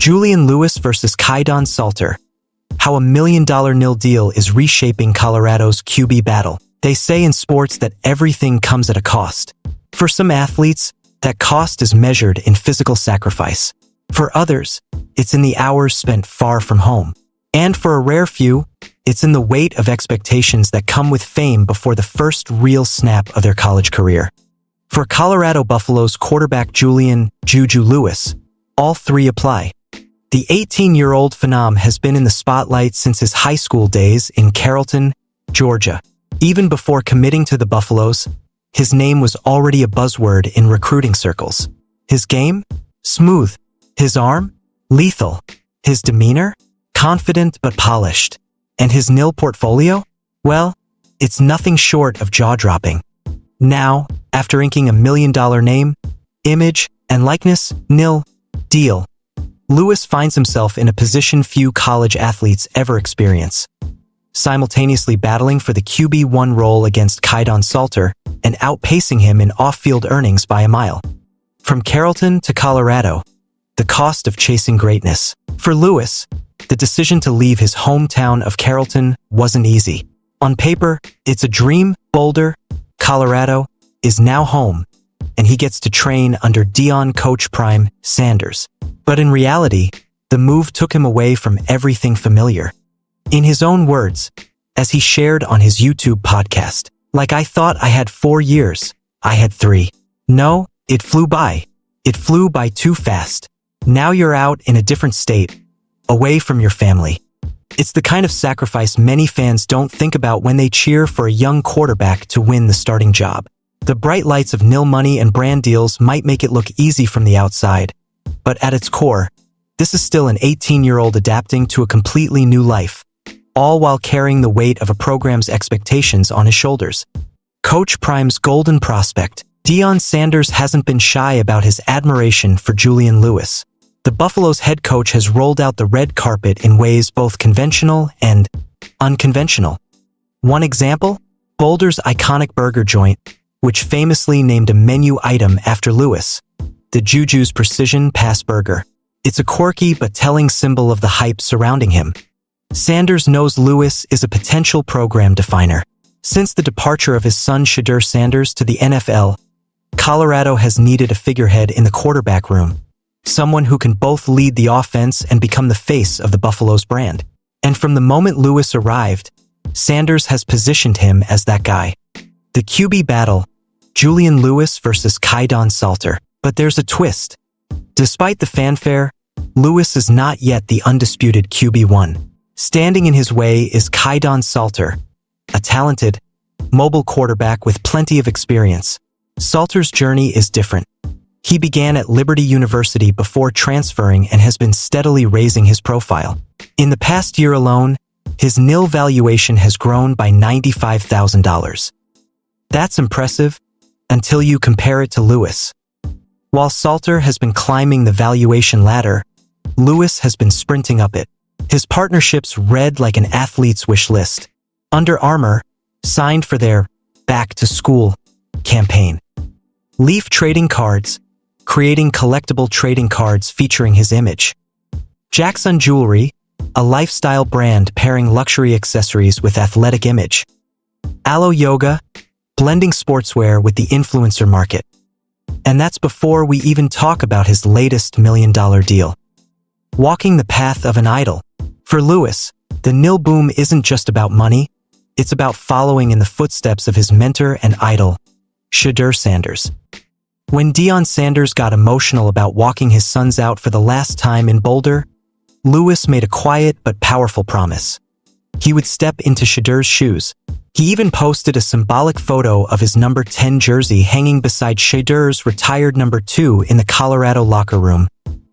Julian Lewis versus Kaidon Salter. How a $1 million NIL deal is reshaping Colorado's QB battle. They say in sports that everything comes at a cost. For some athletes, that cost is measured in physical sacrifice. For others, it's in the hours spent far from home. And for a rare few, it's in the weight of expectations that come with fame before the first real snap of their college career. For Colorado Buffalo's quarterback Julian "Juju" Lewis, all three apply. The 18-year-old phenom has been in the spotlight since his high school days in Carrollton, Georgia. Even before committing to the Buffaloes, his name was already a buzzword in recruiting circles. His game? Smooth. His arm? Lethal. His demeanor? Confident but polished. And his NIL portfolio? Well, it's nothing short of jaw-dropping. Now, after inking a $1 million name, image, and likeness, NIL deal, Lewis finds himself in a position few college athletes ever experience. Simultaneously battling for the QB1 role against Kaidon Salter and outpacing him in off-field earnings by a mile. From Carrollton to Colorado, the cost of chasing greatness. For Lewis, the decision to leave his hometown of Carrollton wasn't easy. On paper, it's a dream. Boulder, Colorado, is now home, and he gets to train under Deion coach Prime Sanders. But in reality, the move took him away from everything familiar. In his own words, as he shared on his YouTube podcast, "Like I thought I had 4 years, I had 3. No, it flew by. It flew by too fast. Now you're out in a different state, away from your family." It's the kind of sacrifice many fans don't think about when they cheer for a young quarterback to win the starting job. The bright lights of NIL money and brand deals might make it look easy from the outside, but at its core, this is still an 18-year-old adapting to a completely new life, all while carrying the weight of a program's expectations on his shoulders. Coach Prime's golden prospect, Deion Sanders, hasn't been shy about his admiration for Julian Lewis. The Buffalo's head coach has rolled out the red carpet in ways both conventional and unconventional. One example? Boulder's iconic burger joint, which famously named a menu item after Lewis, the Juju's Precision Pass Burger. It's a quirky but telling symbol of the hype surrounding him. Sanders knows Lewis is a potential program definer. Since the departure of his son Shedeur Sanders to the NFL, Colorado has needed a figurehead in the quarterback room, someone who can both lead the offense and become the face of the Buffalo's brand. And from the moment Lewis arrived, Sanders has positioned him as that guy. The QB battle, Julian Lewis versus Kaidon Salter. But there's a twist. Despite the fanfare, Lewis is not yet the undisputed QB1. Standing in his way is Kaidon Salter, a talented, mobile quarterback with plenty of experience. Salter's journey is different. He began at Liberty University before transferring and has been steadily raising his profile. In the past year alone, his NIL valuation has grown by $95,000. That's impressive, until you compare it to Lewis. While Salter has been climbing the valuation ladder, Lewis has been sprinting up it. His partnerships read like an athlete's wish list. Under Armour signed for their Back to School campaign. Leaf Trading Cards, creating collectible trading cards featuring his image. Jackson Jewelry, a lifestyle brand pairing luxury accessories with athletic image. Aloe Yoga, blending sportswear with the influencer market. And that's before we even talk about his latest $1 million deal. Walking the path of an idol. For Lewis, the NIL boom isn't just about money, it's about following in the footsteps of his mentor and idol, Shedeur Sanders. When Deion Sanders got emotional about walking his sons out for the last time in Boulder, Lewis made a quiet but powerful promise. He would step into Shedeur's shoes. He even posted a symbolic photo of his number 10 jersey hanging beside Shedeur's retired number 2 in the Colorado locker room,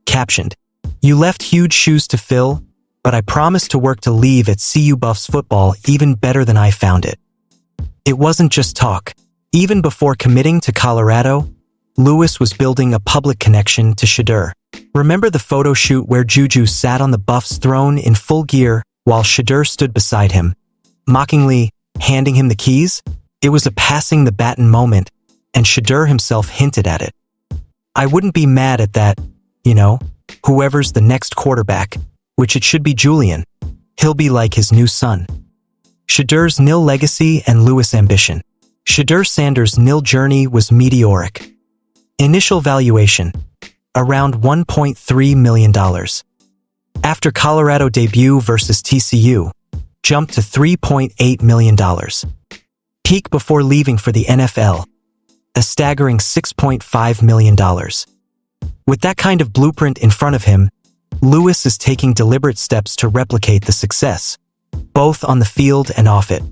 captioned, "You left huge shoes to fill, but I promise to work to leave at CU Buffs football even better than I found it." It wasn't just talk. Even before committing to Colorado, Lewis was building a public connection to Shedeur. Remember the photo shoot where Juju sat on the Buffs throne in full gear while Shedeur stood beside him, mockingly handing him the keys? It was a passing the baton moment, and Shedeur himself hinted at it. "I wouldn't be mad at that, you know," whoever's the next quarterback, which it should be Julian, he'll be like his new son. Shedur's NIL legacy and Lewis' ambition. Shedur Sanders' NIL journey was meteoric. Initial valuation, around $1.3 million. After Colorado debut versus TCU, jumped to $3.8 million. Peak before leaving for the NFL, a staggering $6.5 million. With that kind of blueprint in front of him, Lewis is taking deliberate steps to replicate the success, both on the field and off it.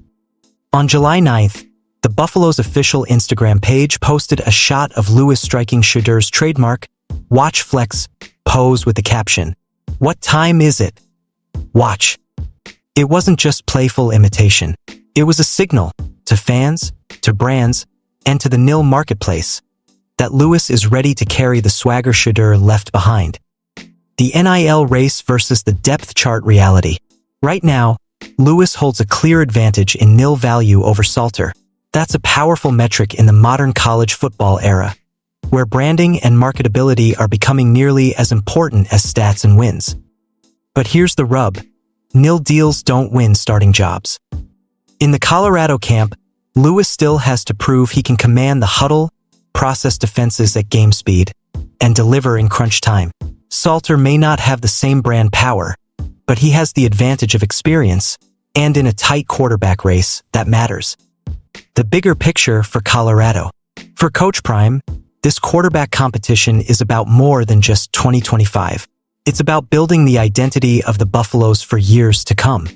On July 9th, the Buffalo's official Instagram page posted a shot of Lewis striking Shedur's trademark watch flex pose with the caption, "What time is it? Watch." It wasn't just playful imitation. It was a signal to fans, to brands, and to the NIL marketplace that Lewis is ready to carry the swagger Shedur left behind. The NIL race versus the depth chart reality. Right now, Lewis holds a clear advantage in NIL value over Salter. That's a powerful metric in the modern college football era, where branding and marketability are becoming nearly as important as stats and wins. But here's the rub. NIL deals don't win starting jobs. In the Colorado camp, Lewis still has to prove he can command the huddle, process defenses at game speed, and deliver in crunch time. Salter may not have the same brand power, but he has the advantage of experience, and in a tight quarterback race, that matters. The bigger picture for Colorado. For Coach Prime, this quarterback competition is about more than just 2025. It's about building the identity of the Buffaloes for years to come.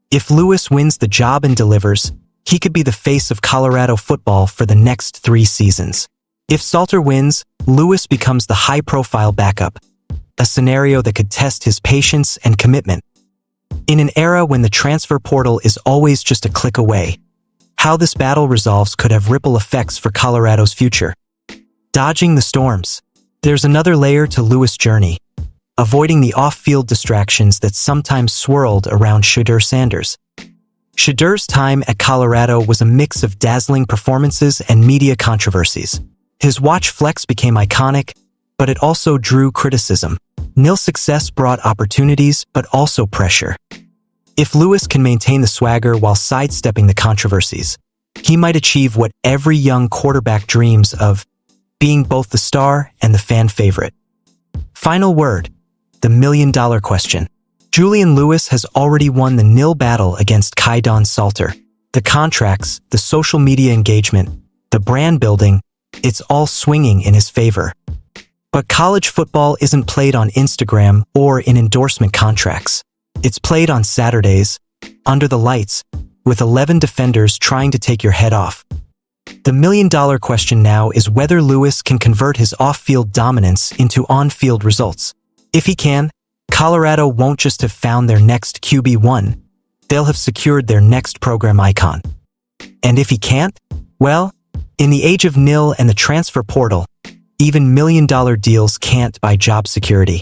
If Lewis wins the job and delivers, he could be the face of Colorado football for the next 3 seasons. If Salter wins, Lewis becomes the high-profile backup, a scenario that could test his patience and commitment. In an era when the transfer portal is always just a click away, how this battle resolves could have ripple effects for Colorado's future. Dodging the storms. There's another layer to Lewis' journey, avoiding the off-field distractions that sometimes swirled around Shedur Sanders. Shedur's time at Colorado was a mix of dazzling performances and media controversies. His watch flex became iconic, but it also drew criticism. NIL success brought opportunities, but also pressure. If Lewis can maintain the swagger while sidestepping the controversies, he might achieve what every young quarterback dreams of, being both the star and the fan favorite. Final word, the million-dollar question. Julian Lewis has already won the NIL battle against Kaidon Salter. The contracts, the social media engagement, the brand building, it's all swinging in his favor. But college football isn't played on Instagram or in endorsement contracts. It's played on Saturdays, under the lights, with 11 defenders trying to take your head off. The million-dollar question now is whether Lewis can convert his off-field dominance into on-field results. If he can, Colorado won't just have found their next QB1, they'll have secured their next program icon. And if he can't, well, in the age of NIL and the transfer portal, even million-dollar deals can't buy job security.